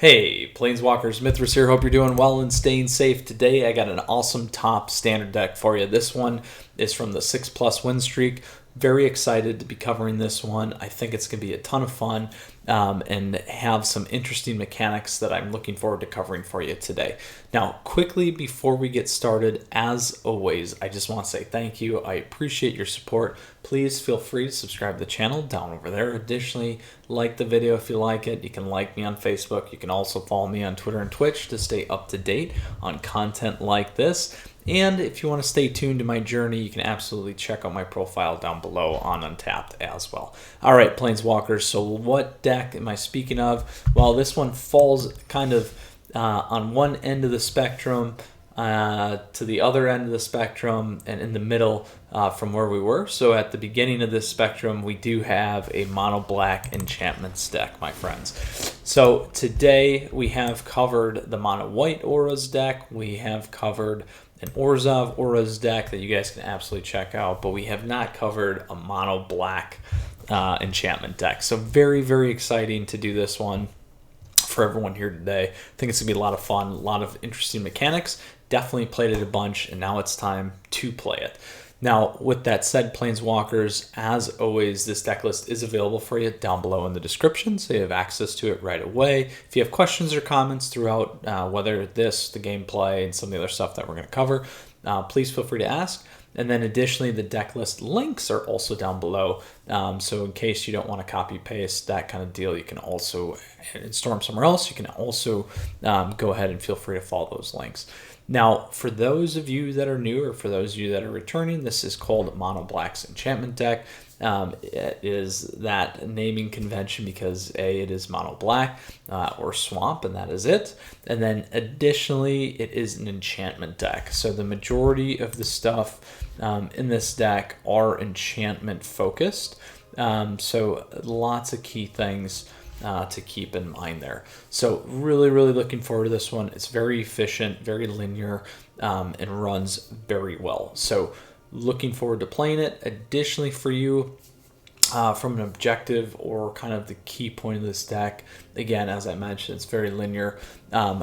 Hey, Planeswalkers, Mythras here. Hope you're doing well and staying safe. Today I got an awesome top standard deck for you. This one is from the 6+ win streak. Very excited to be covering this one. I think it's going to be a ton of fun and have some interesting mechanics that I'm looking forward to covering for you today. Now, quickly before we get started, as always, I just want to say thank you. I appreciate your support. Please feel free to subscribe to the channel down over there. Additionally, like the video if you like it. You can like me on Facebook. You can also follow me on Twitter and Twitch to stay up to date on content like this. And if you want to stay tuned to my journey, you can absolutely check out my profile down below on Untapped as well. All right, Planeswalkers, so what deck am I speaking of? Well, this one falls kind of on one end of the spectrum to the other end of the spectrum and in the middle from where we were. So at the beginning of this spectrum, we do have a Mono Black Enchantments deck, my friends. So today we have covered the Mono White Auras deck. We have covered an Orzhov Auras deck that you guys can absolutely check out, but we have not covered a Mono Black enchantment deck. So very, very exciting to do this one for everyone here today. I think it's gonna be a lot of fun, a lot of interesting mechanics. Definitely played it a bunch, and now it's time to play it. Now, with that said, Planeswalkers, as always, this deck list is available for you down below in the description, so you have access to it right away. If you have questions or comments throughout whether this, the gameplay, and some of the other stuff that we're going to cover, please feel free to ask. And then additionally, the deck list links are also down below. So in case you don't want to copy paste, that kind of deal, you can also storm somewhere else. You can also go ahead and feel free to follow those links. Now, for those of you that are new or for those of you that are returning, this is called Mono Black's Enchantment Deck. It is that naming convention because A, it is Mono Black or Swamp, and that is it. And then additionally, it is an enchantment deck. So the majority of the stuff in this deck are enchantment focused. So lots of key things to keep in mind there. So really, really looking forward to this one. It's very efficient, very linear, and runs very well. So looking forward to playing it. Additionally for you, from an objective or kind of the key point of this deck, again, as I mentioned, it's very linear.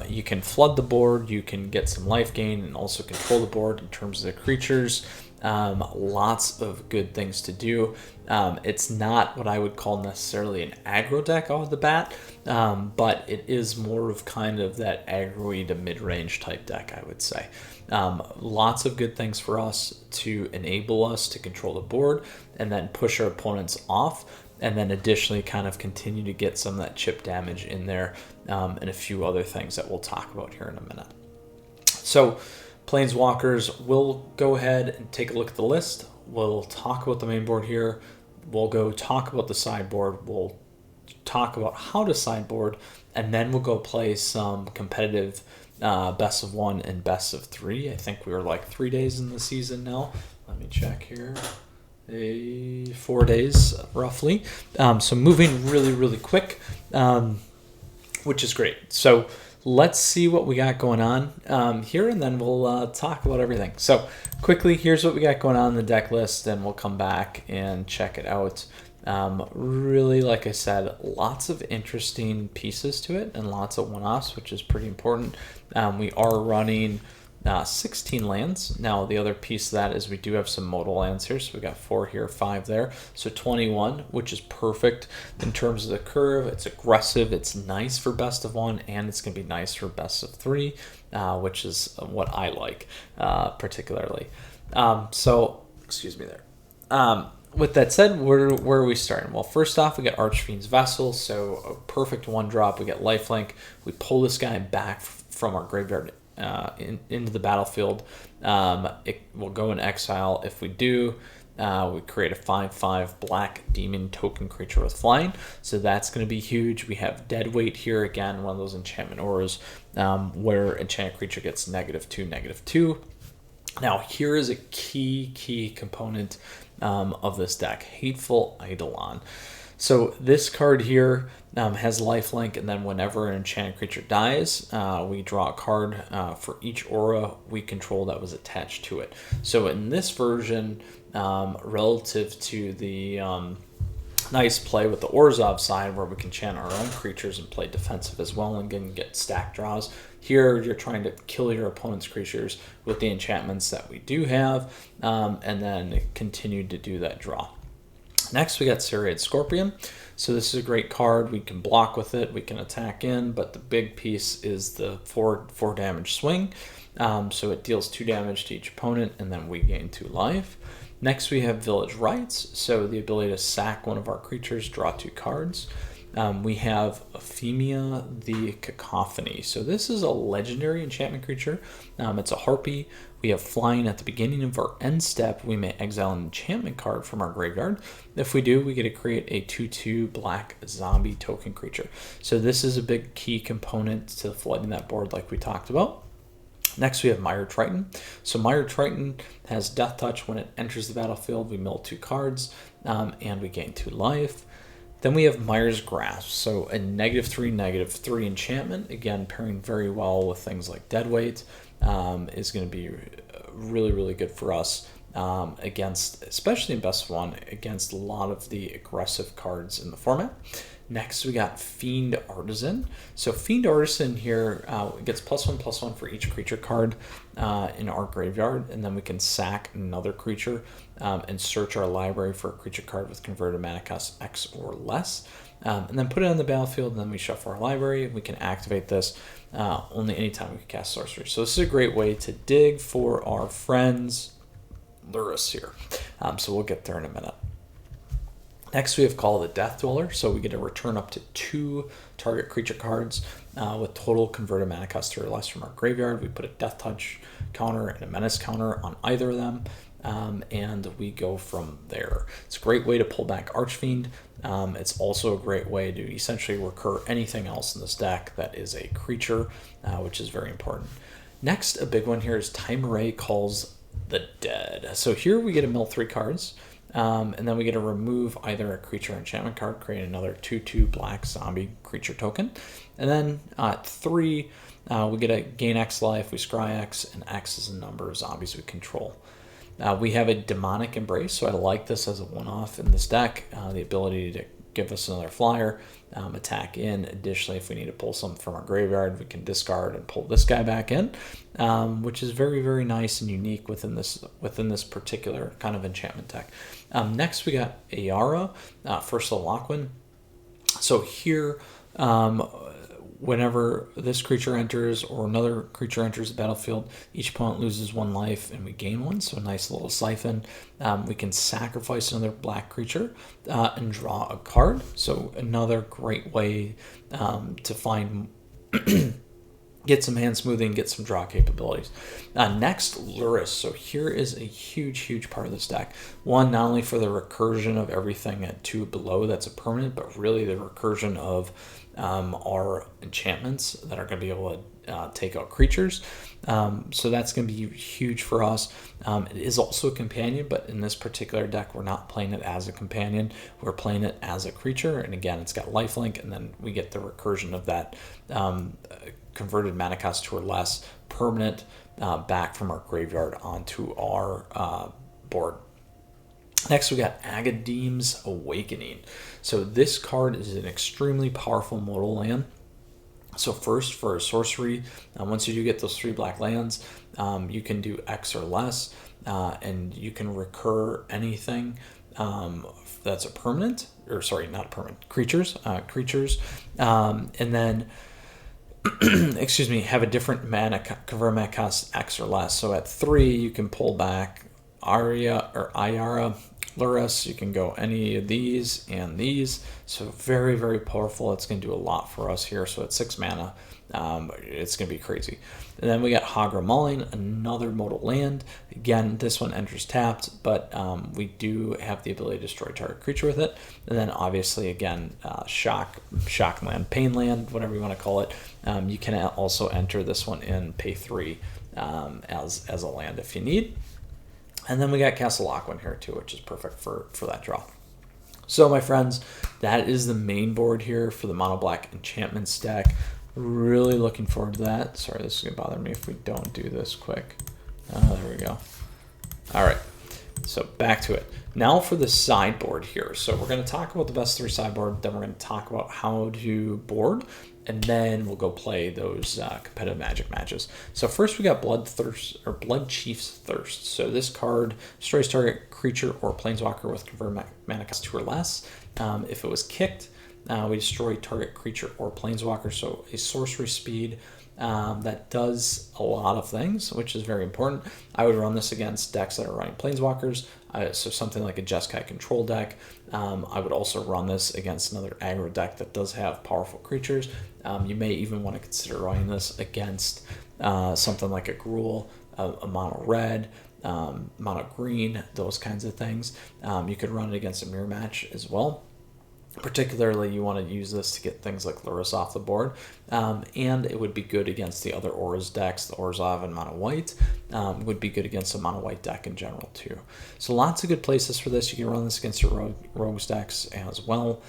You can flood the board, you can get some life gain, and also control the board in terms of the creatures. Lots of good things to do. It's not what I would call necessarily an aggro deck off the bat, but it is more of kind of that aggro-y to mid-range type deck, I would say. Lots of good things for us to enable us to control the board and then push our opponents off, and then additionally kind of continue to get some of that chip damage in there, and a few other things that we'll talk about here in a minute. So Planeswalkers, we'll go ahead and take a look at the list. We'll talk about the main board here. We'll go talk about the sideboard. We'll talk about how to sideboard, and then we'll go play some competitive best of 1 and best of 3. I think we were like 3 days in the season now. Let me check here. 4 days roughly. So moving really, really quick, which is great. So let's see what we got going on here, and then we'll talk about everything. So quickly, here's what we got going on in the deck list, and we'll come back and check it out. Really, like I said, lots of interesting pieces to it and lots of one-offs, which is pretty important. We are running 16 lands. Now, the other piece of that is we do have some modal lands here. So we got 4 here, 5 there. So 21, which is perfect in terms of the curve. It's aggressive. It's nice for best of 1, and it's going to be nice for best of 3, which is what I like particularly. So, excuse me there. With that said, where are we starting? Well, first off, we got Archfiend's Vessel. So a perfect 1-drop. We get lifelink. We pull this guy back from our graveyard into the battlefield. It will go in exile. If we do, we create a 5/5 black demon token creature with flying. So that's going to be huge. We have Deadweight here again, one of those enchantment auras where enchanted creature gets -2/-2. Now here is a key component of this deck, Hateful Eidolon. So this card here has lifelink, and then whenever an enchanted creature dies, we draw a card for each aura we control that was attached to it. So in this version, relative to the Nice play with the Orzhov side where we can chant our own creatures and play defensive as well and get stack draws. Here you're trying to kill your opponent's creatures with the enchantments that we do have, and then continue to do that draw. Next we got Serried Scorpion. So this is a great card. We can block with it, we can attack in, but the big piece is the 4 damage swing. So it deals 2 damage to each opponent, and then we gain 2 life. Next we have Village Rites, so the ability to sack one of our creatures, draw 2 cards. We have Euphemia the Cacophony. So this is a legendary enchantment creature. It's a harpy. We have flying. At the beginning of our end step, we may exile an enchantment card from our graveyard. If we do, we get to create a 2/2 black zombie token creature. So this is a big key component to flooding that board like we talked about. Next we have Mire Triton. So Mire Triton has Death Touch. When it enters the battlefield, we mill 2 cards, and we gain 2 life. Then we have Mire's Grasp. So a -3/-3 enchantment, again pairing very well with things like Deadweight, is going to be really, really good for us against, especially in best of 1, against a lot of the aggressive cards in the format. Next, we got Fiend Artisan. So Fiend Artisan here gets +1/+1 for each creature card in our graveyard, and then we can sack another creature and search our library for a creature card with converted mana cost X or less, and then put it on the battlefield, and then we shuffle our library. We can activate this only anytime we can cast sorcery. So this is a great way to dig for our friends Lurrus here. So we'll get there in a minute. Next, we have Call of the Death Dweller. So we get to return up to 2 target creature cards with total converted mana cost 2 or less from our graveyard. We put a Death Touch counter and a Menace counter on either of them, and we go from there. It's a great way to pull back Archfiend. It's also a great way to essentially recur anything else in this deck that is a creature, which is very important. Next, a big one here is Time Array Calls the Dead. So here we get to mill 3 cards. And then we get to remove either a creature or enchantment card, create another 2/2 black zombie creature token. And then at 3, we get to gain X life, we scry X, and X is the number of zombies we control. We have a Demonic Embrace, so I like this as a one-off in this deck. The ability to give us another flyer, attack in. Additionally, if we need to pull something from our graveyard, we can discard and pull this guy back in, which is very, very nice and unique within this particular kind of enchantment deck. Next, we got Ayara, First of Lochwin. So here, whenever this creature enters or another creature enters the battlefield, each opponent loses 1 life and we gain 1, so a nice little siphon. We can sacrifice another black creature and draw a card, so another great way to find get some hand smoothing, get some draw capabilities. Next, Lurrus. So here is a huge part of this deck. One, not only for the recursion of everything at 2 below that's a permanent, but really the recursion of our enchantments that are going to be able to take out creatures. So that's going to be huge for us. It is also a companion, but in this particular deck, we're not playing it as a companion. We're playing it as a creature. And again, it's got lifelink, and then we get the recursion of that converted mana cost 2 or less permanent back from our graveyard onto our board. Next, we got Agadeem's Awakening. So this card is an extremely powerful modal land. So first, for a sorcery, once you do get those 3 black lands, you can do X or less, and you can recur anything that's a permanent, or sorry, not permanent, creatures, and then excuse me, have a different convert mana cost X or less. So at 3, you can pull back Ayara, Lurrus. You can go any of these and these. So very, very powerful. It's going to do a lot for us here. So at 6 mana, it's going to be crazy. And then we got Hagra Mauling, another modal land. Again, this one enters tapped, but we do have the ability to destroy target creature with it. And then obviously, again, shock land, pain land, whatever you want to call it. You can also enter this one in, pay 3 as a land if you need. And then we got Castle Lochwin here too, which is perfect for that draw. So my friends, that is the main board here for the Mono Black Enchantments deck. Really looking forward to that. Sorry, this is going to bother me if we don't do this quick. There we go. All right. So back to it. Now for the sideboard here. So we're going to talk about the best 3 sideboard, then we're going to talk about how to board, and then we'll go play those competitive Magic matches. So first we got Blood Chief's Thirst. So this card destroys target creature or planeswalker with convert mana cost 2 or less. If it was kicked, we destroy target creature or planeswalker. So a sorcery speed that does a lot of things, which is very important. I would run this against decks that are running planeswalkers, so something like a Jeskai control deck. I would also run this against another aggro deck that does have powerful creatures. You may even want to consider running this against something like a Gruul, a mono red, mono green, those kinds of things. You could run it against a mirror match as well. Particularly, you want to use this to get things like Lurrus off the board, and it would be good against the other Auras decks. The Orzhov and Mono White would be good against a Mono White deck in general too. So lots of good places for this. You can run this against your Rogues decks as well.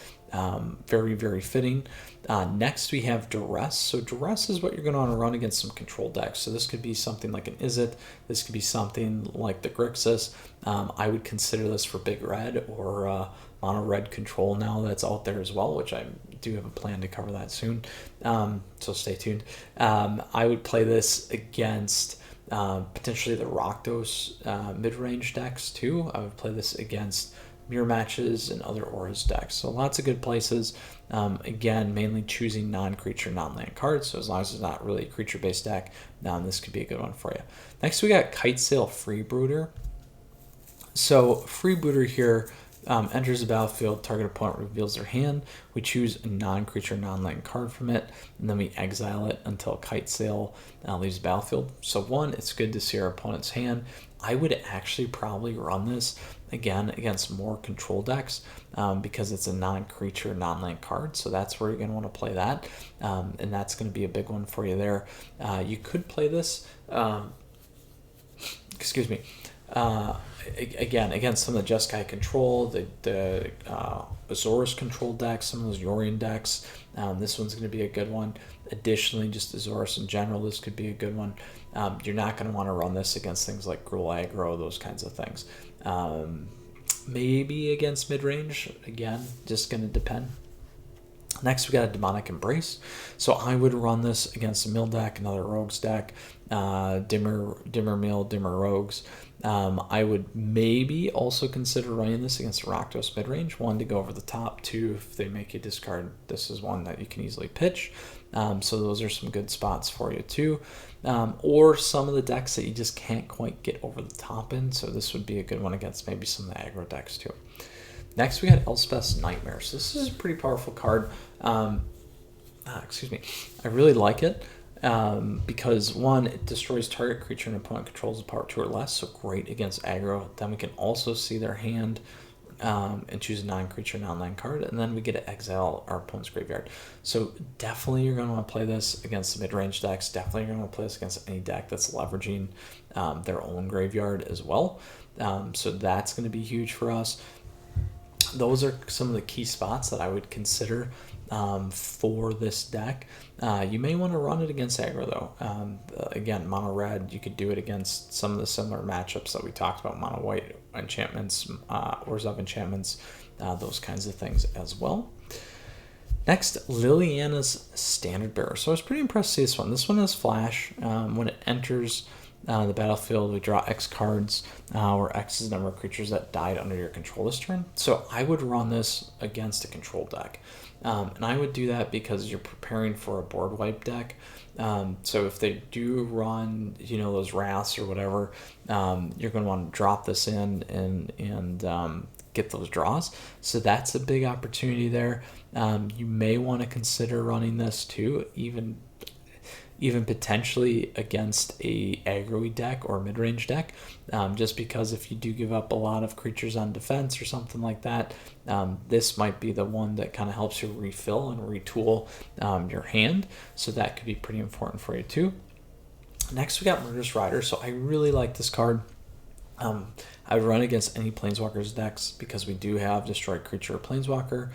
Very, very fitting. Next we have Duress. So Duress is what you're going to want to run against some control decks. So this could be something like an Izzet. This could be something like the Grixis. I would consider this for Big Red or Mono Red control now that's out there as well, which I do have a plan to cover that soon. So stay tuned. I would play this against potentially the Rakdos mid-range decks too. I would play this against mirror matches and other Auras decks. So lots of good places. Again, mainly choosing non-creature, non-land cards. So as long as it's not really a creature-based deck, this could be a good one for you. Next, we got Kitesail Freebooter. So Freebooter here enters the battlefield, target opponent reveals their hand. We choose a non-creature, non-land card from it, and then we exile it until Kitesail leaves the battlefield. So one, it's good to see our opponent's hand. I would actually probably run this again against more control decks because it's a non-creature, non-land card. So that's where you're going to want to play that, and that's going to be a big one for you there. You could play this, again against some of the Jeskai control, the Azorius control decks, some of those Yorion decks. This one's going to be a good one. Additionally, just Azorius in general, this could be a good one. You're not going to want to run this against things like Gruul aggro, those kinds of things. Maybe against mid-range, again, just going to depend. Next, we got a Demonic Embrace. So I would run this against a mill deck, another Rogues deck, Dimmer Mill, Dimmer Rogues. I would maybe also consider running this against a Rakdos midrange. One, to go over the top. Two, if they make you discard, this is one that you can easily pitch. So those are some good spots for you too. Or some of the decks that you just can't quite get over the top in. So this would be a good one against maybe some of the aggro decks too. Next, we got Elspeth's Nightmare. So this is a pretty powerful card. I really like it because one, it destroys target creature and opponent controls a power 2 or less, so great against aggro. Then we can also see their hand and choose a non-creature, non-land card, and then we get to exile our opponent's graveyard. So definitely you're going to want to play this against the mid-range decks. Definitely you're going to want to play this against any deck that's leveraging their own graveyard as well. So that's going to be huge for us. Those are some of the key spots that I would consider for this deck. You may want to run it against aggro though. Again, mono red, you could do it against some of the similar matchups that we talked about, mono white enchantments, Orzhov enchantments, those kinds of things as well. Next, Liliana's Standard Bearer. So I was pretty impressed to see this one. This one has flash. When it enters the battlefield, we draw X cards, where X is the number of creatures that died under your control this turn. So I would run this against a control deck. And I would do that because you're preparing for a board wipe deck. So if they do run, those wraths or whatever, you're going to want to drop this in and get those draws. So that's a big opportunity there. You may want to consider running this too, even potentially against a aggro deck or mid-range deck, just because if you do give up a lot of creatures on defense or something like that, this might be the one that kind of helps you refill and retool your hand. So that could be pretty important for you too. Next, we got Murderous Rider. So I really like this card. I would run against any Planeswalkers decks because we do have Destroy Creature or Planeswalker.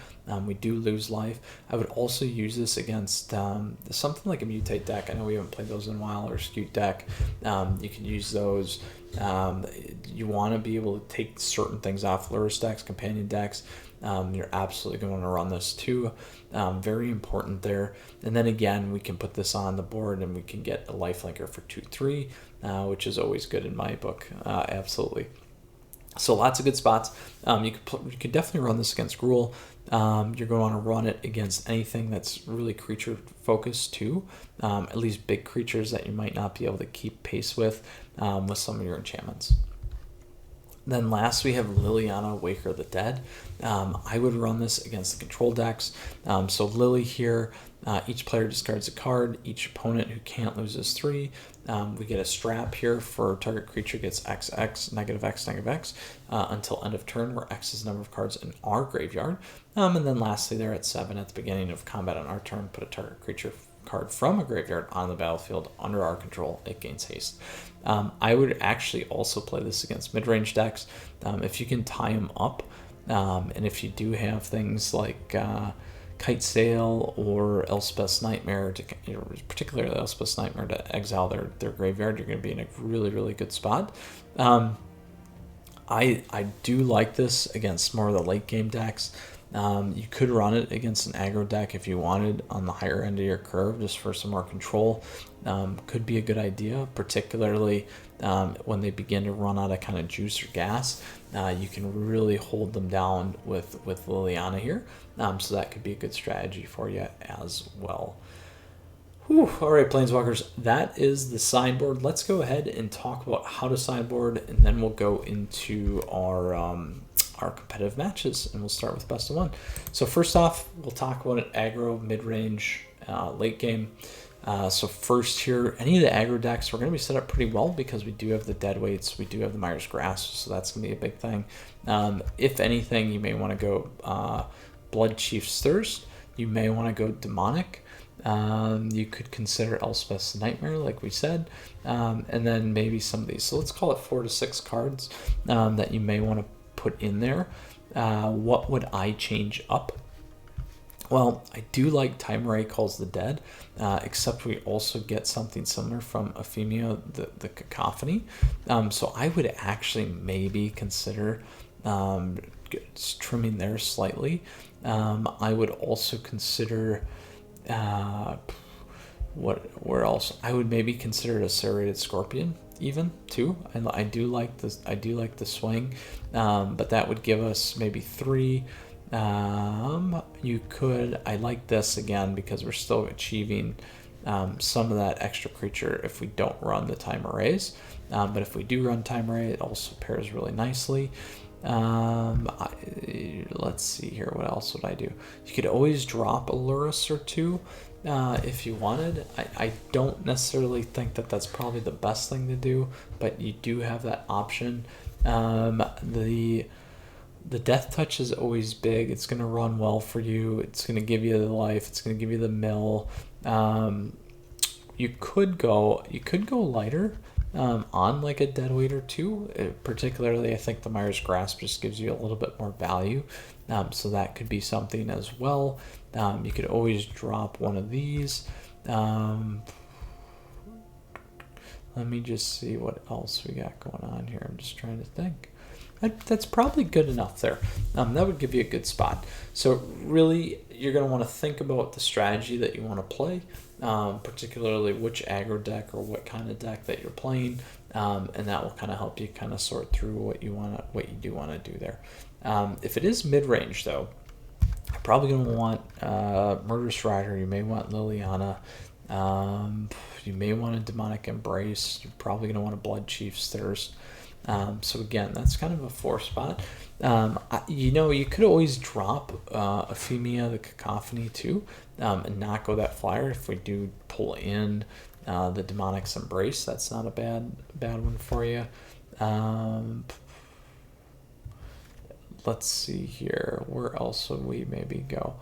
We do lose life. I would also use this against something like a Mutate deck. I know we haven't played those in a while, or a Skewed deck. You can use those. You want to be able to take certain things off Lurrus decks, companion decks. You're absolutely going to want to run this too. Very important there. And then again, we can put this on the board and we can get a lifelinker for 2/3, which is always good in my book. Absolutely. So lots of good spots. You could definitely run this against Gruul. You're going to want to run it against anything that's really creature focused too. At least big creatures that you might not be able to keep pace with some of your enchantments. Then last we have Liliana, Waker of the Dead. I would run this against the control decks. So Lily here, each player discards a card. Each opponent who can't loses 3. We get a strap here for target creature gets XX, -X, -X, until end of turn, where X is the number of cards in our graveyard. And then lastly there at 7 at the beginning of combat on our turn, put a target creature card from a graveyard on the battlefield under our control. It gains haste. I would actually also play this against mid-range decks if you can tie them up, and if you do have things like Kite Sail or Elspeth's Nightmare, particularly Elspeth's Nightmare, to exile their graveyard, you're going to be in a really, really good spot. I do like this against more of the late game decks. You could run it against an aggro deck if you wanted on the higher end of your curve, just for some more control. Could be a good idea, particularly when they begin to run out of kind of juice or gas. You can really hold them down with Liliana here, so that could be a good strategy for you as well. Whew. All right, Planeswalkers, that is the sideboard. Let's go ahead and talk about how to sideboard, and then we'll go into our competitive matches, and we'll start with best of 1. So first off, we'll talk about an aggro, mid-range, late game. So first here, any of the aggro decks, we're going to be set up pretty well because we do have the Deadweights, we do have the Myra's Grasp, so that's going to be a big thing. If anything, you may want to go Blood Chief's Thirst. You may want to go Demonic. You could consider Elspeth's Nightmare, like we said, and then maybe some of these. So let's call it 4 to 6 cards that you may want to put in there. What would I change up? Well, I do like Time Ray Calls the Dead, except we also get something similar from Ephemia, the Cacophony. So I would actually maybe consider trimming there slightly. I would also consider where else? I would maybe consider a Serrated Scorpion even too. I do like this. I do like the swing, but that would give us maybe 3. You could. I like this again because we're still achieving some of that extra creature if we don't run the Time Arrays. But if we do run Time Array, it also pairs really nicely. Let's see here. What else would I do? You could always drop a Lurrus or 2 if you wanted. I don't necessarily think that that's probably the best thing to do, but you do have that option. The Death Touch is always big. It's going to run well for you. It's going to give you the life. It's going to give you the mill. You could go lighter on like a Deadweight or 2. Particularly, I think the Myra's Grasp just gives you a little bit more value. So that could be something as well. You could always drop one of these. Let me just see what else we got going on here. I'm just trying to think. That's probably good enough there. That would give you a good spot. So really, you're going to want to think about the strategy that you want to play, particularly which aggro deck or what kind of deck that you're playing, and that will kind of help you kind of sort through what you do want to do there. If it is mid-range, though, you're probably going to want Murderous Rider. You may want Liliana. You may want a Demonic Embrace. You're probably going to want a Blood Chief's Thirst. So again, that's kind of a 4 spot. You could always drop Ephemia, the Cacophony too, and not go that flyer. If we do pull in the Demonic's Embrace, that's not a bad one for you. Let's see here. Where else would we maybe go?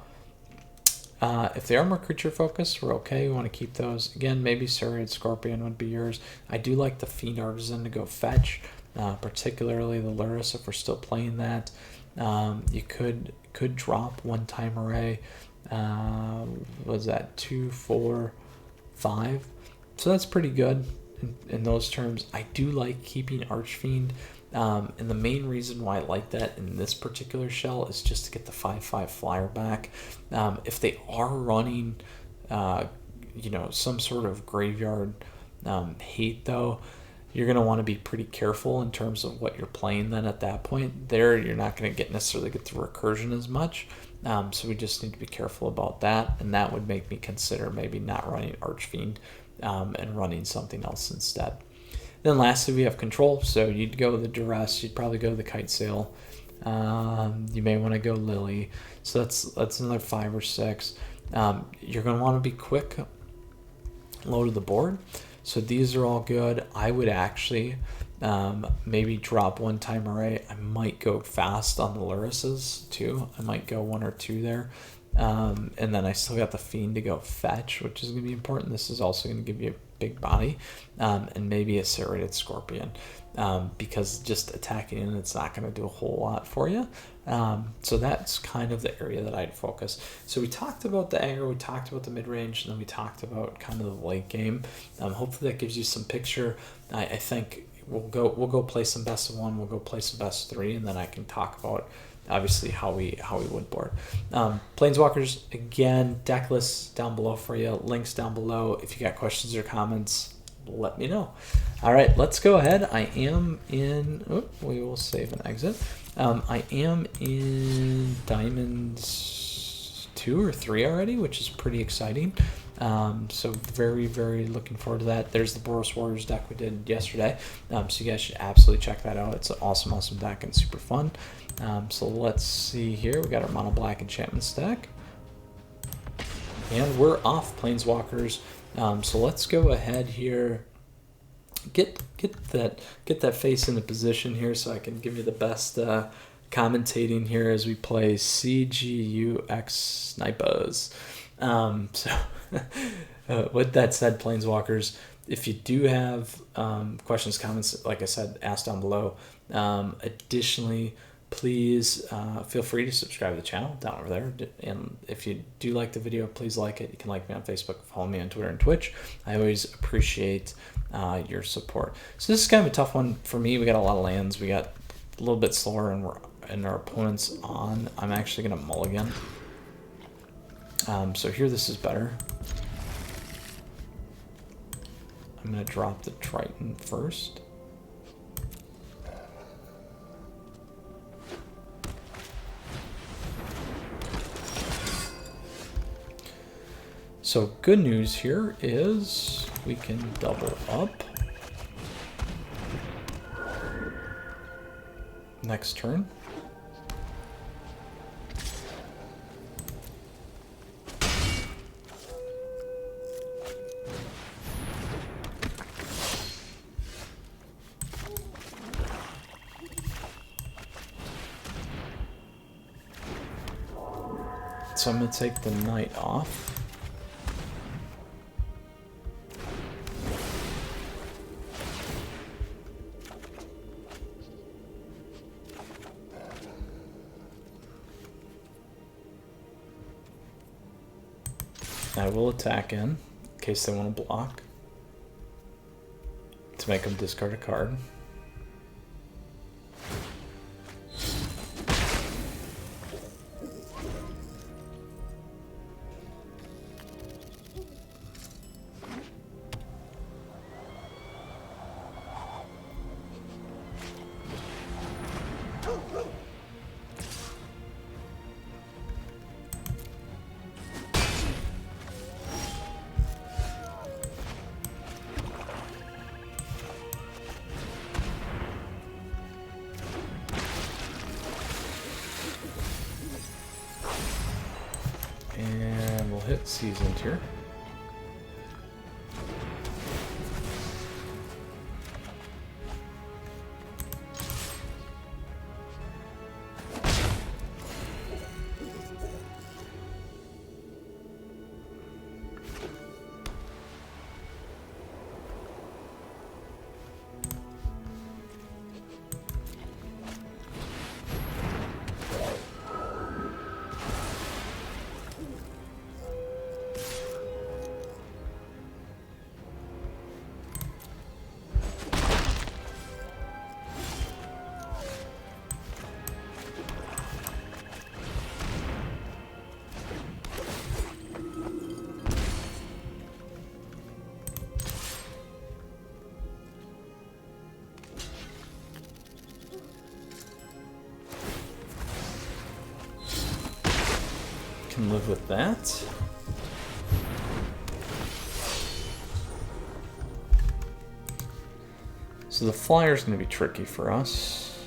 If they are more creature focused, we're okay. We want to keep those. Again, maybe Serrated Scorpion would be yours. I do like the Fiend Artisan to go fetch. particularly the Luris if we're still playing that. You could drop one-time array. Was that 2, 4, 5? So that's pretty good in those terms. I do like keeping Archfiend, and the main reason why I like that in this particular shell is just to get the 5/5 flyer back. If they are running, some sort of graveyard hate though, you're going to want to be pretty careful in terms of what you're playing then at that point. There, you're not going to necessarily get the recursion as much. So we just need to be careful about that, and that would make me consider maybe not running Archfiend and running something else instead. Then lastly, we have control. So you'd go the Duress, you'd probably go the Kite Sail. You may want to go Lily. So that's another 5 or 6. You're going to want to be quick, low to the board. So these are all good. I would actually maybe drop one-time array. I might go fast on the Lurises too. I might go 1 or 2 there. And then I still got the Fiend to go fetch, which is going to be important. This is also going to give you a big body, and maybe a Serrated Scorpion, because just attacking in it's not going to do a whole lot for you. So that's kind of the area that I'd focus. So we talked about the aggro, we talked about the mid-range, and then we talked about kind of the late game. Hopefully that gives you some picture. I think we'll go play some best of 1, we'll go play some best of 3, and then I can talk about obviously how we would board. Planeswalkers, again, deck lists down below for you, links down below. If you got questions or comments, let me know. All right, let's go ahead. I am in, we will save and exit. I am in Diamonds 2 or 3 already, which is pretty exciting. So very, very looking forward to that. There's the Boros Warriors deck we did yesterday. So you guys should absolutely check that out. It's an awesome, awesome deck and super fun. So let's see here. We got our Mono Black Enchantments deck. And we're off, Planeswalkers. So let's go ahead here. Get that face into position here so I can give you the best commentating here as we play CGUX Snipers. With that said, Planeswalkers, if you do have questions, comments, like I said, ask down below. Additionally, please feel free to subscribe to the channel down over there. And if you do like the video, please like it. You can like me on Facebook, follow me on Twitter and Twitch. I always appreciate your support. So this is kind of a tough one for me. We got a lot of lands. We got a little bit slower, and our opponent's on. I'm actually going to mulligan. So here this is better. I'm going to drop the Triton first. So good news here is we can double up. Next turn. So I'm going to take the knight off. I will attack in case they want to block to make them discard a card. And we'll hit Seasoned here. live with that. So the flyer's going to be tricky for us.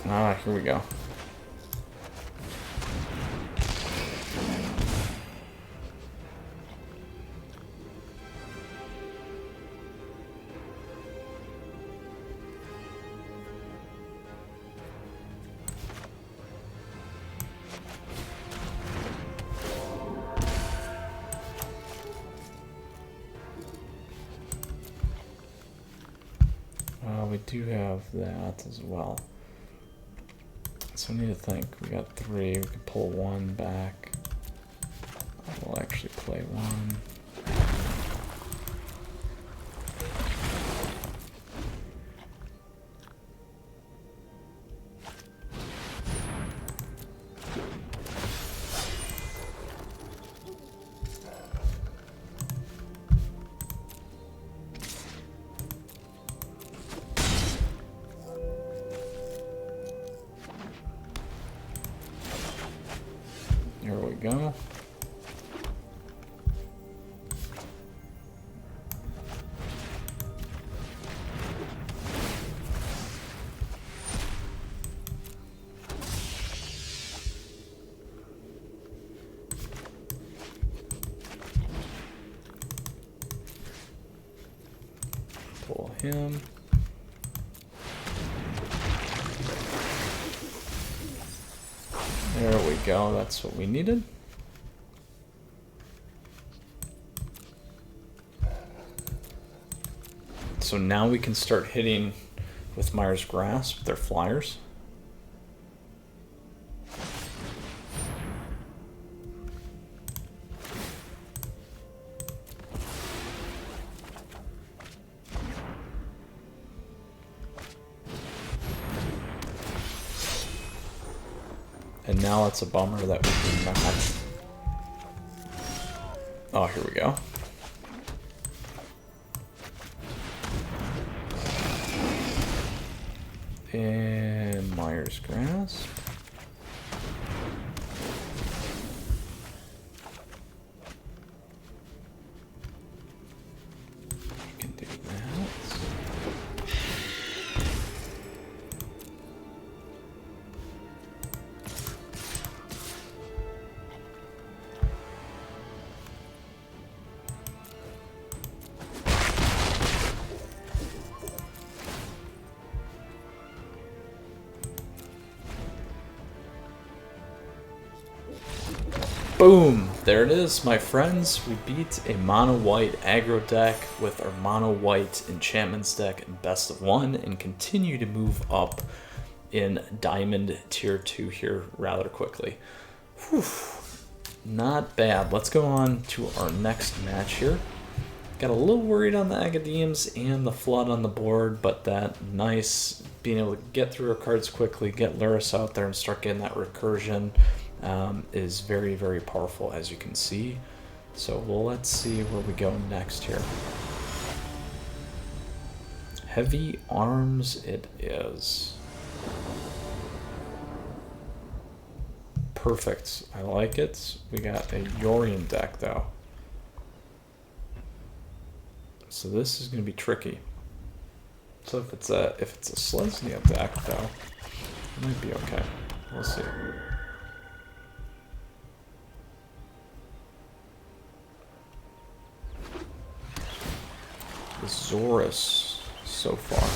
Ah, here we go. We do have that as well. So we need to think. We got 3. We could pull 1 back. We'll actually play 1. Here we go. Pull him. There we go, that's what we needed. So now we can start hitting with Mire's Grasp, their flyers. And now it's a bummer that we do not. Oh, here we go. And Mire's Grasp. You can do that. Boom! There it is, my friends. We beat a mono white aggro deck with our mono white enchantments deck in best of 1 and continue to move up in diamond tier 2 here rather quickly. Whew. Not bad. Let's go on to our next match here. Got a little worried on the Academians and the Flood on the board, but that nice being able to get through our cards quickly, get Luris out there and start getting that recursion. Is very, very powerful, as you can see. So let's see where we go next here. Heavy Arms it is. Perfect. I like it. We got a Yorion deck, though. So this is going to be tricky. So if it's a Selesnya deck, though, it might be okay. We'll see. Zorus so far.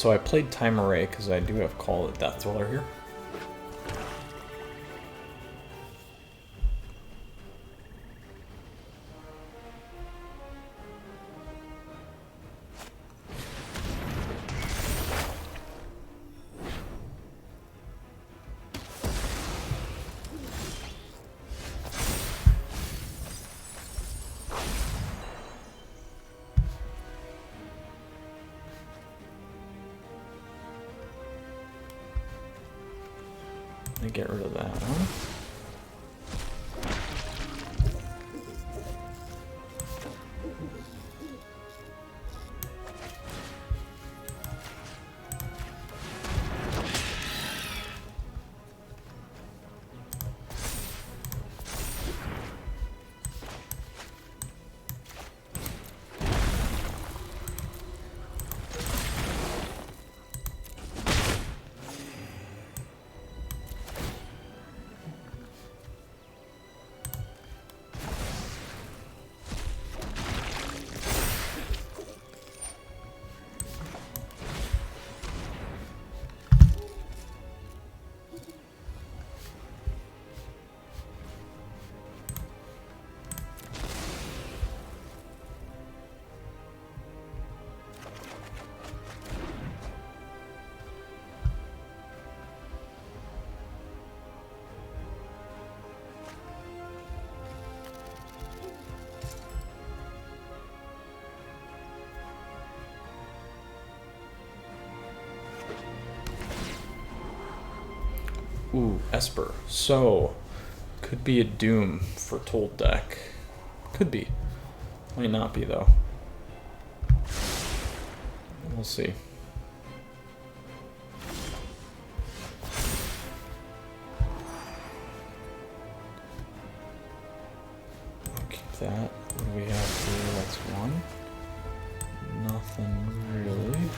So I played Time Array because I do have Call of the Death Dweller here. Let me get rid of that, huh? Ooh, Esper. So, could be a Doom for Told deck. Could be. Might not be, though. We'll see. Keep that. What do we have here? That's one. Nothing really.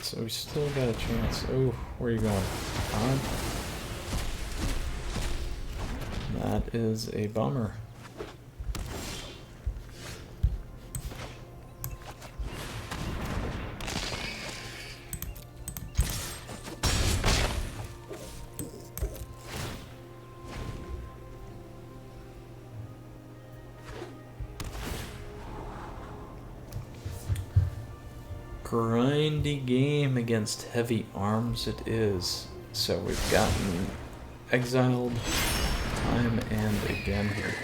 So we still got a chance. Oh, where are you going? On? That is a bummer. Grindy game against heavy arms it is. So we've gotten exiled time and again here.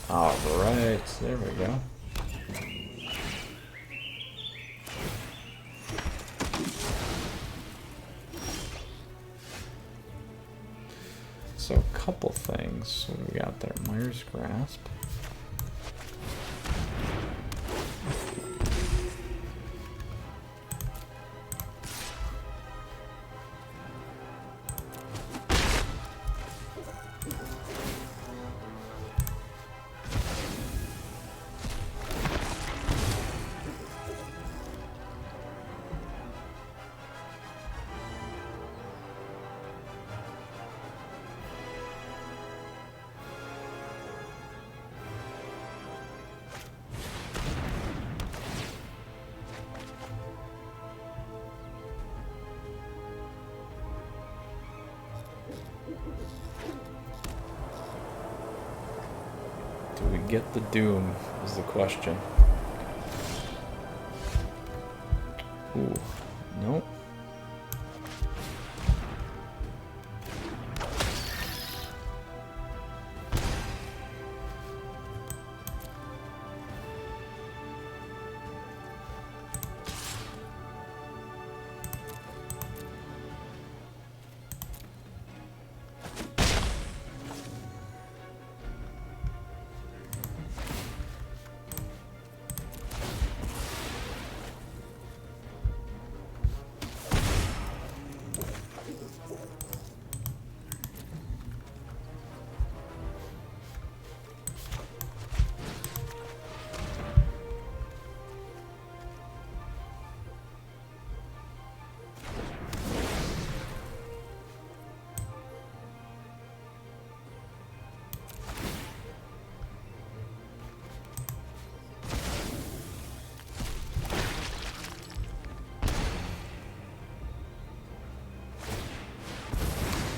All right, there we go. So a couple things. What do we got there? Mire's Grasp. Do we get the Doom is the question. Ooh, nope.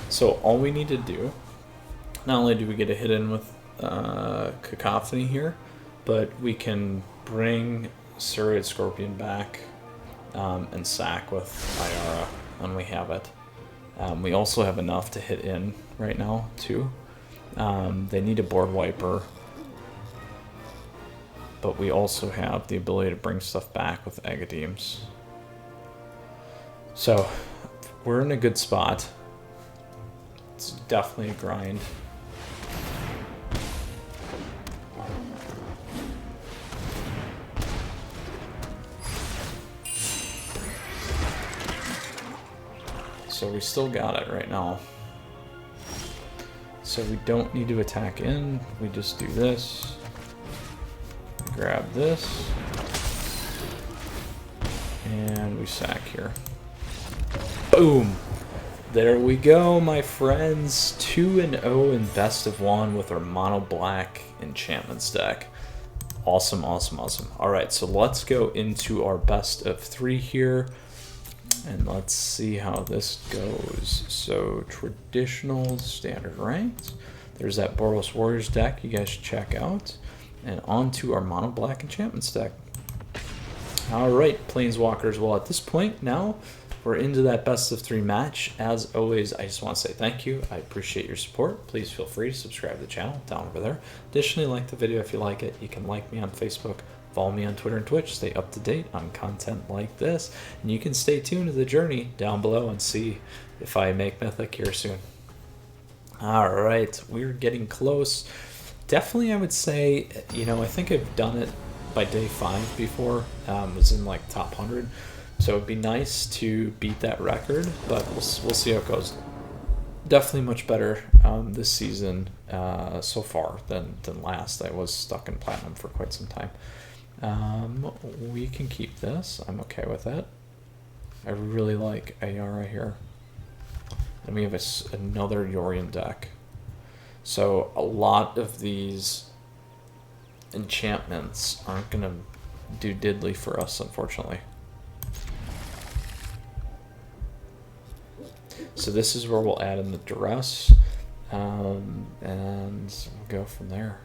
So all we need to do, not only do we get a hit in with Cacophony here, but we can bring Serrated Scorpion back and sack with Iara when we have it. We also have enough to hit in right now too. They need a board wiper, but we also have the ability to bring stuff back with Agadeems. So we're in a good spot. It's definitely a grind. So we still got it right now. So we don't need to attack in, we just do this. Grab this. And we sack here. Boom! There we go, my friends. 2-0 in best of 1 with our Mono Black Enchantments deck. Awesome, awesome, awesome. Alright, so let's go into our best of 3 here. And let's see how this goes. So, traditional, standard ranked. There's that Boros Warriors deck you guys should check out. And on to our Mono Black Enchantments deck. Alright, Planeswalkers. Well, at this point now, we're into that best of 3 match. As always, I just want to say thank you. I appreciate your support. Please feel free to subscribe to the channel down over there. Additionally, like the video if you like it. You can like me on Facebook, follow me on Twitter and Twitch, stay up to date on content like this. And you can stay tuned to the journey down below and see if I make Mythic here soon. Alright, we're getting close. Definitely, I would say, you know, I think I've done it by day 5 before. Was in like top 100. So it'd be nice to beat that record, but we'll see how it goes. Definitely much better this season so far than last. I was stuck in platinum for quite some time. We can keep this. I'm okay with that. I really like Iara here. And we have another Yorion deck. So a lot of these enchantments aren't going to do diddly for us, unfortunately. So this is where we'll add in the duress, and we'll go from there.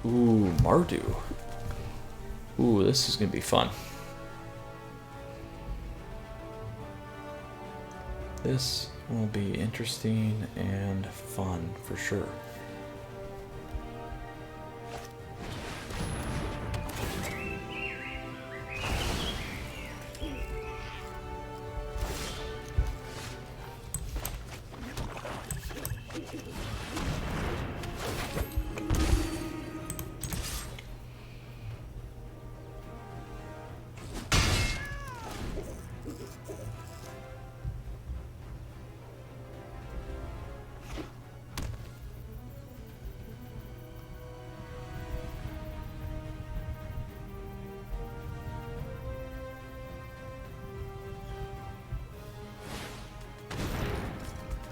Ooh, Mardu. Ooh, this is going to be fun. This will be interesting and fun for sure.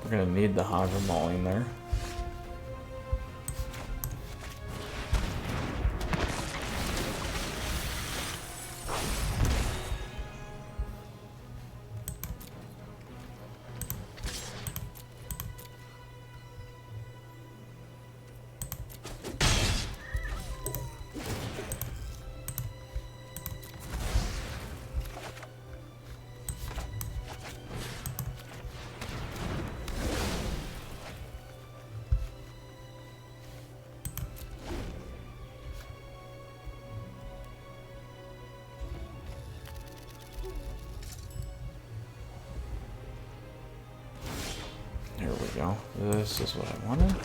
We're gonna need the Hogger Mauling there. Here we go. This is what I wanted.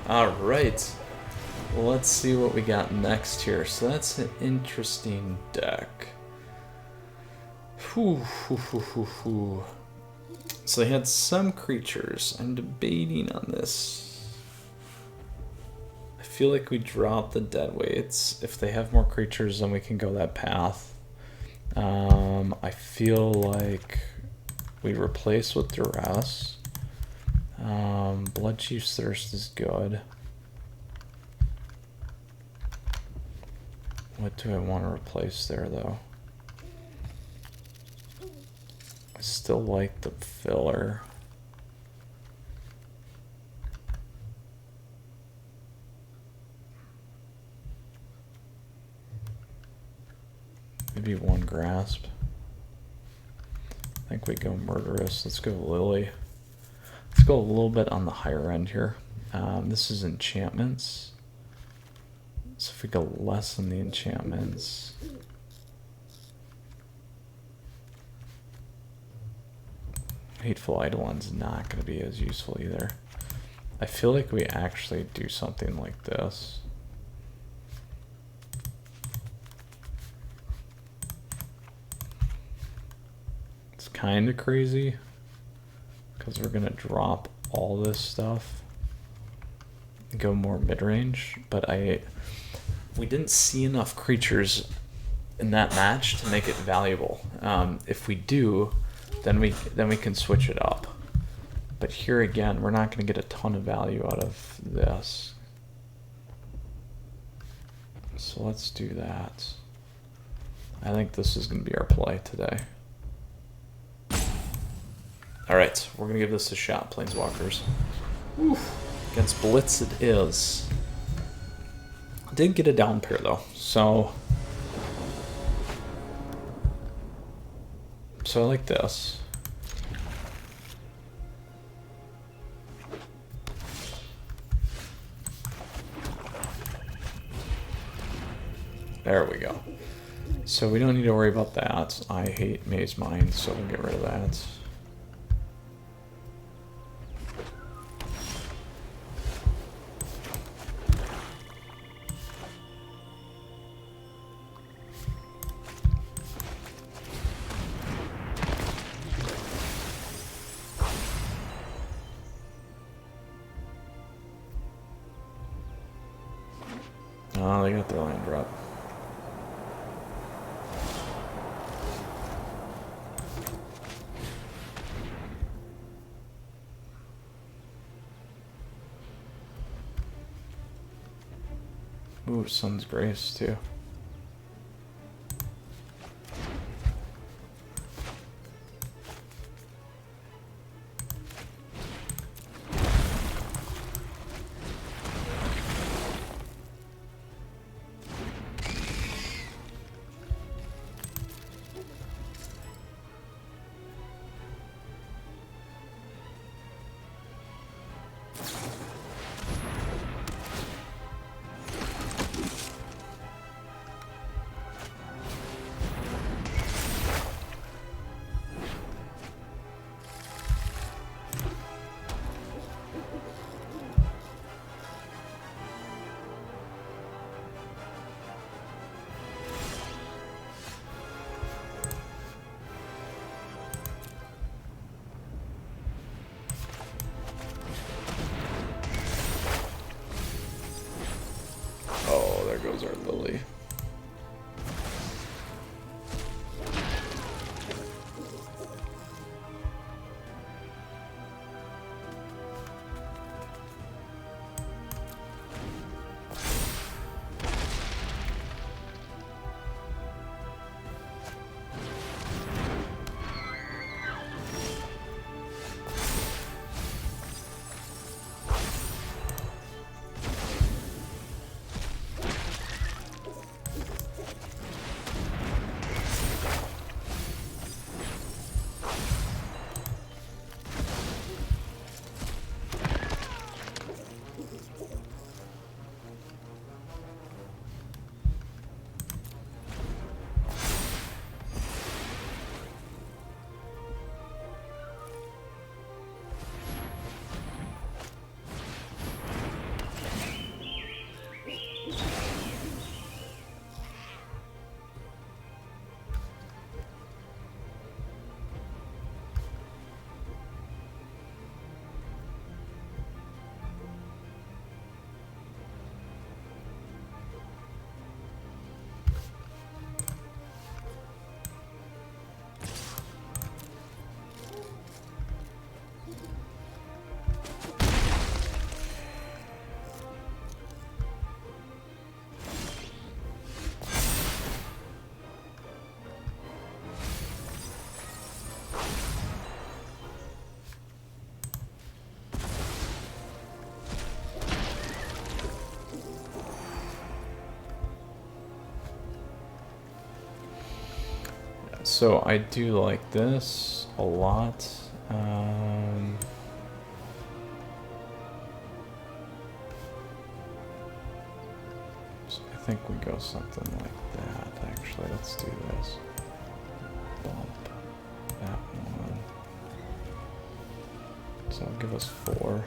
Alright, let's see what we got next here. So that's an interesting deck. So they had some creatures. I'm debating on this. I feel like we drop the deadweights. If they have more creatures, then we can go that path. I feel like we replace with Duress. Blood Chief's Thirst is good. What do I want to replace there, though? I still like the filler. Maybe one Grasp. I think we go Murderous. Let's go Lily. Let's go a little bit on the higher end here. This is enchantments. So if we go less than the enchantments. Hateful Eidolon's not going to be as useful either. I feel like we actually do something like this. It's kind of crazy because we're going to drop all this stuff and go more mid-range, but we didn't see enough creatures in that match to make it valuable. If we do, then we can switch it up. But here again, we're not going to get a ton of value out of this. So let's do that. I think this is going to be our play today. Alright, we're going to give this a shot, Planeswalkers. Oof. Against Blitz it is. Did get a down pair though, so I like this. There we go. So we don't need to worry about that. I hate Maze Mine, so we'll get rid of that. Oh, they got their land drop. Ooh, Sun's Grace too. So I do like this a lot. So I think we go something like that. Actually, let's do this. Bump that one. So it'll give us 4.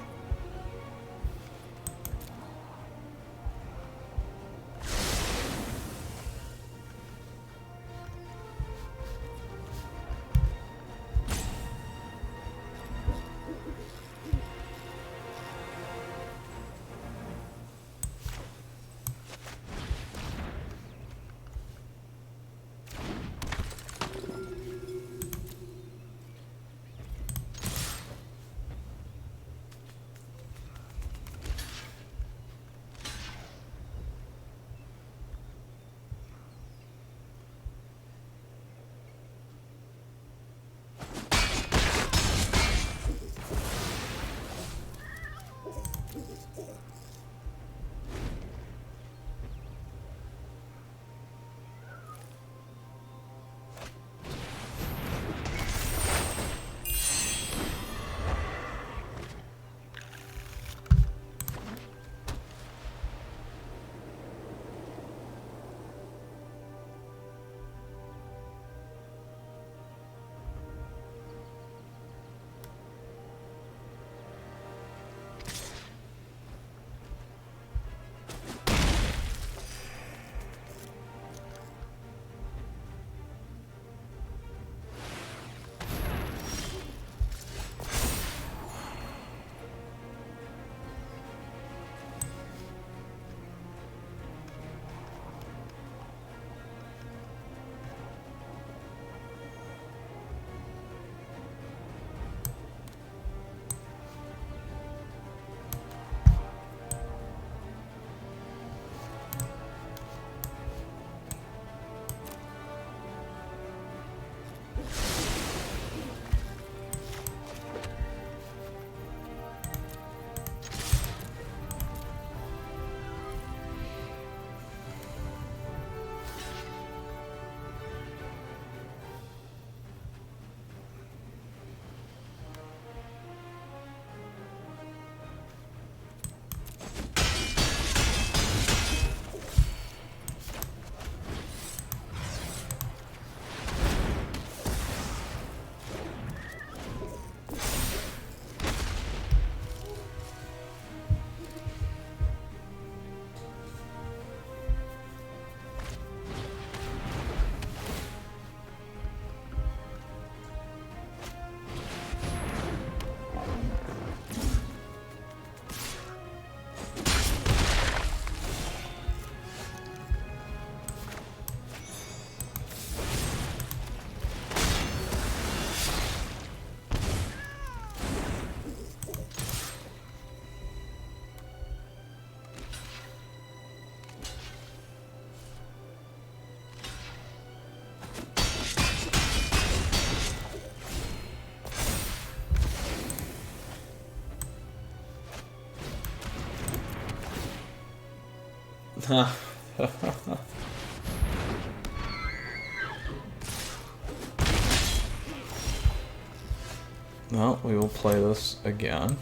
Well, we will play this again.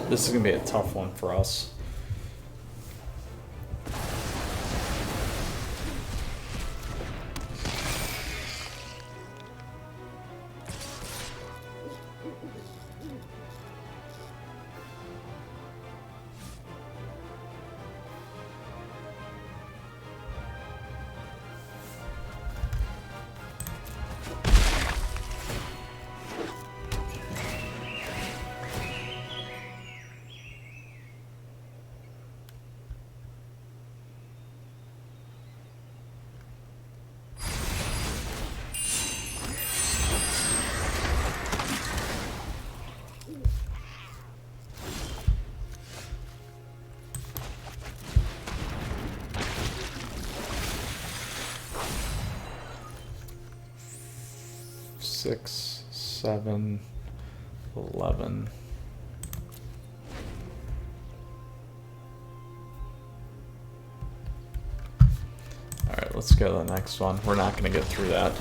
This is gonna be a tough one for us. Six, 7, 11. Alright, let's go to the next one. We're not going to get through that.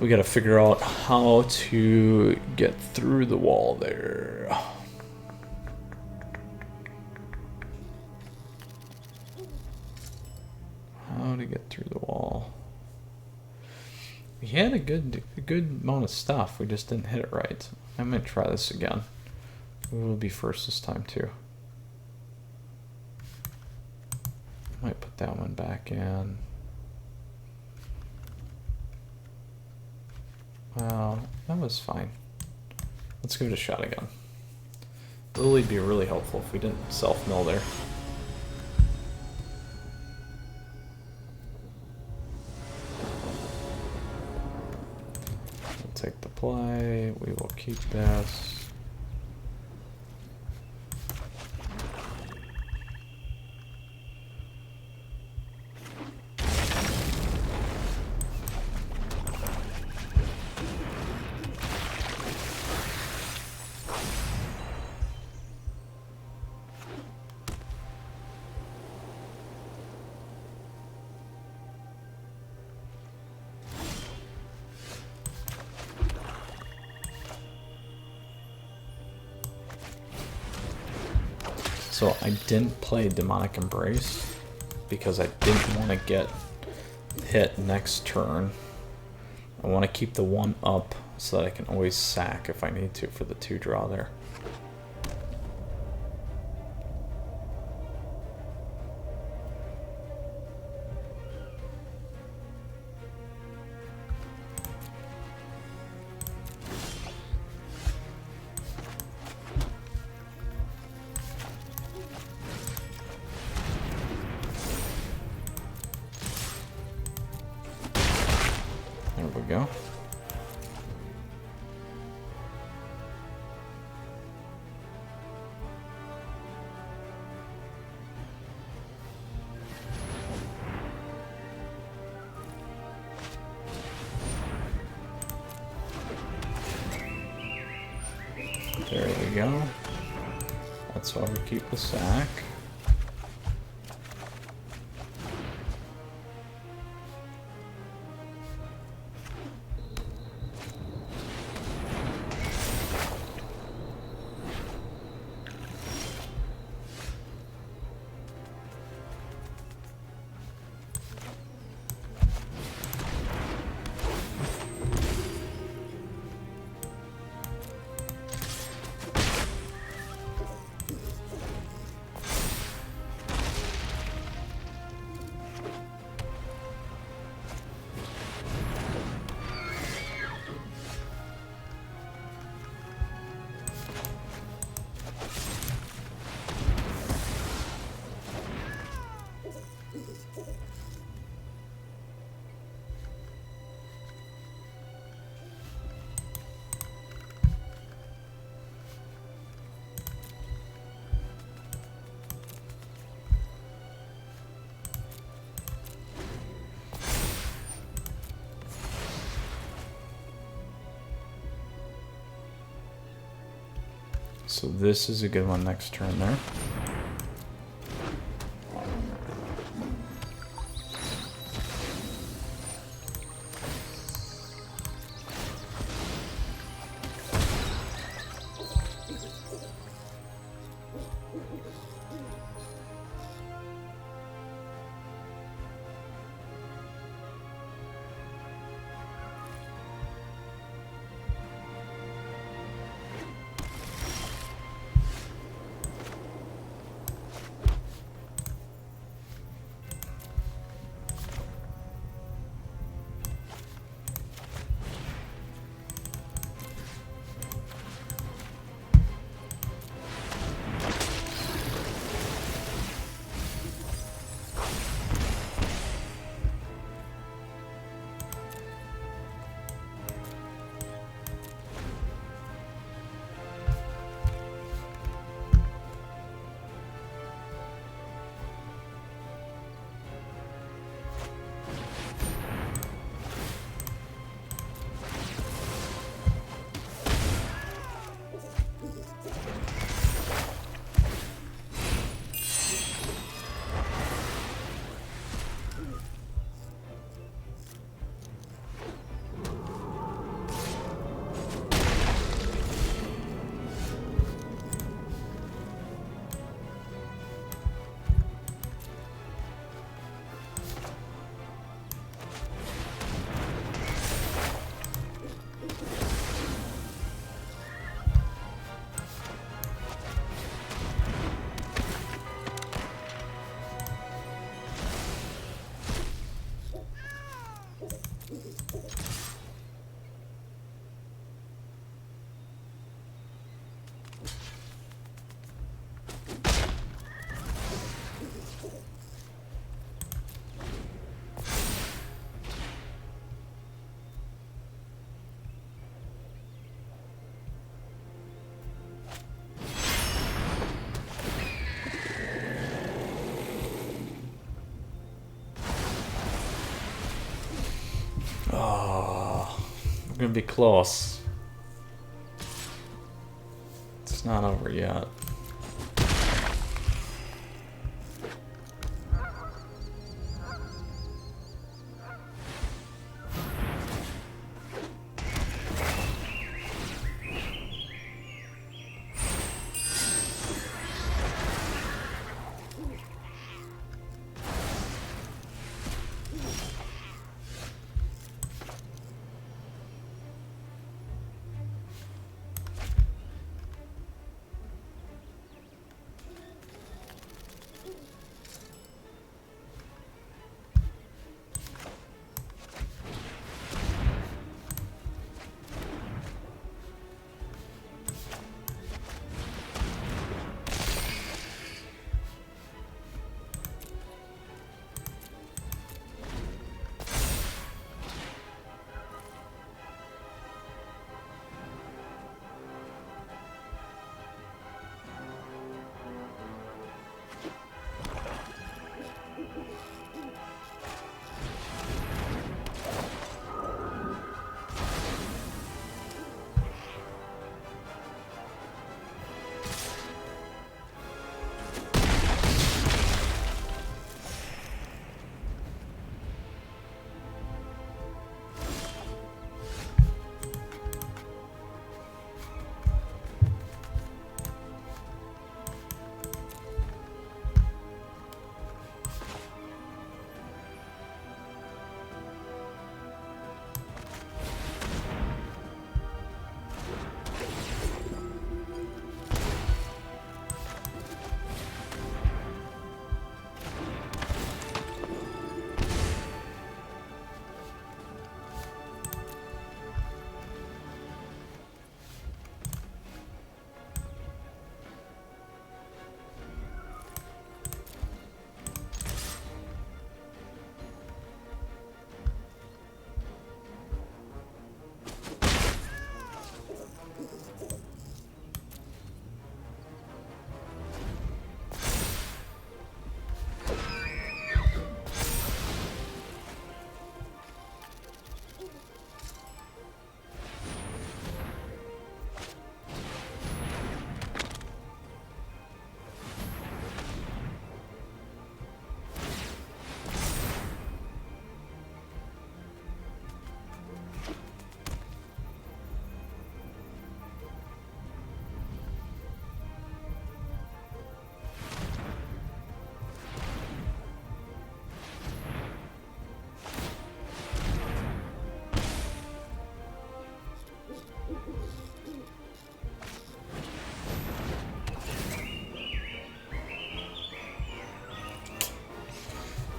We got to figure out how to get through the wall there. How to get through the wall. We had a good amount of stuff. We just didn't hit it right. I might try this again. We'll be first this time too. Might put that one back in. Well, that was fine. Let's give it a shot again. Lily'd be really helpful if we didn't self-mill there. Take the play, we will keep this. So I didn't play Demonic Embrace because I didn't want to get hit next turn. I want to keep the 1 up so that I can always sack if I need to for the 2 draw there. There we go. There we go. That's why we keep the sack. So this is a good one next turn there. gonna be close. It's not over yet.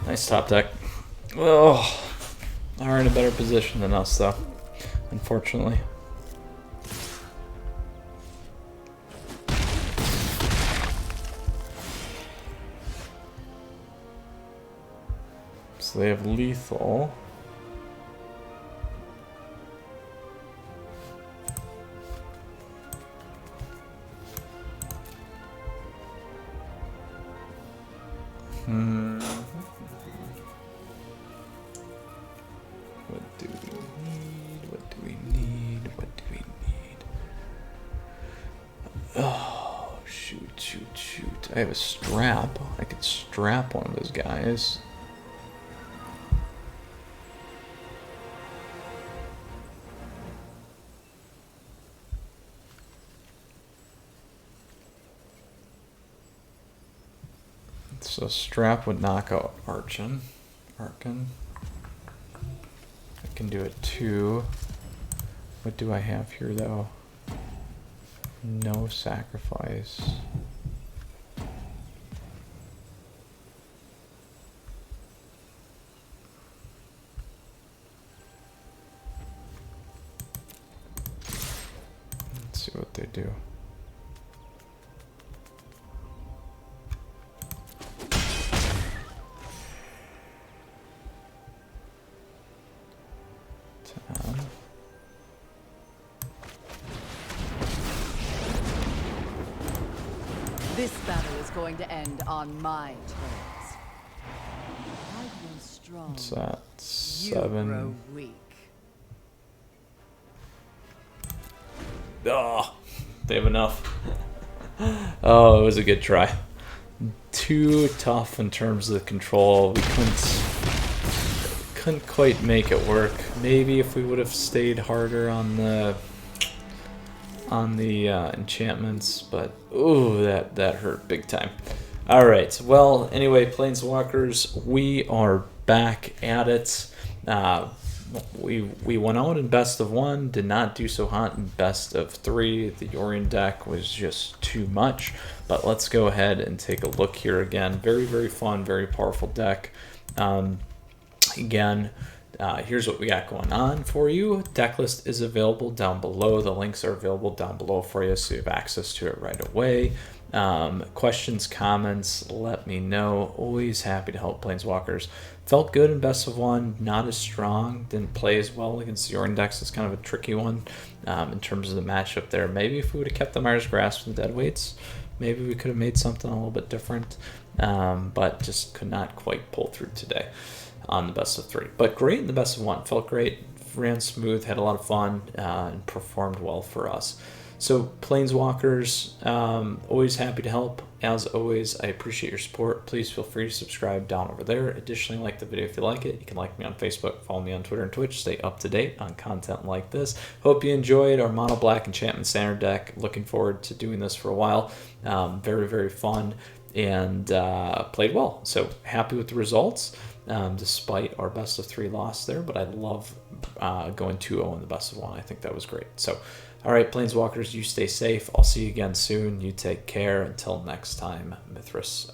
Nice top deck. Oh, are in a better position than us, though, unfortunately. So they have lethal. What do we need? What do we need? What do we need? Oh, shoot, shoot, shoot. I have a strap. I could strap one of those guys. So strap would knock out Archon. I can do it too. What do I have here though? No sacrifice. Let's see what they do. This battle is going to end on my terms. I grow strong. What's that? You grow 7. weak. Oh, they have enough. Oh, it was a good try. Too tough in terms of the control. We couldn't quite make it work. Maybe if we would have stayed harder on the enchantments, but ooh, that hurt big time. All right, well, anyway, Planeswalkers, we are back at it. We went out in best of one, did not do so hot in best of three. The Yorion deck was just too much, but let's go ahead and take a look here again. Very, very fun, very powerful deck. Again, here's what we got going on for you. Deck list is available down below. The links are available down below for you, so you have access to it right away. Questions, comments, let me know. Always happy to help Planeswalkers. Felt good in best of one, not as strong, didn't play as well against the Yorion decks. It's kind of a tricky one in terms of the matchup there. Maybe if we would have kept the Myers Grasp and the Deadweights, maybe we could have made something a little bit different, but just could not quite pull through today on the best of three. But great in the best of one. Felt great, ran smooth, had a lot of fun, and performed well for us. So Planeswalkers, always happy to help. As always, I appreciate your support. Please feel free to subscribe down over there. Additionally, like the video if you like it. You can like me on Facebook, follow me on Twitter and Twitch. Stay up to date on content like this. Hope you enjoyed our Mono Black Enchantment Standard deck. Looking forward to doing this for a while. Very, very fun and played well. So happy with the results. Despite our best of three loss there, but I love going 2-0 in the best of one. I think that was great. So, all right, Planeswalkers, you stay safe. I'll see you again soon. You take care. Until next time, Mythras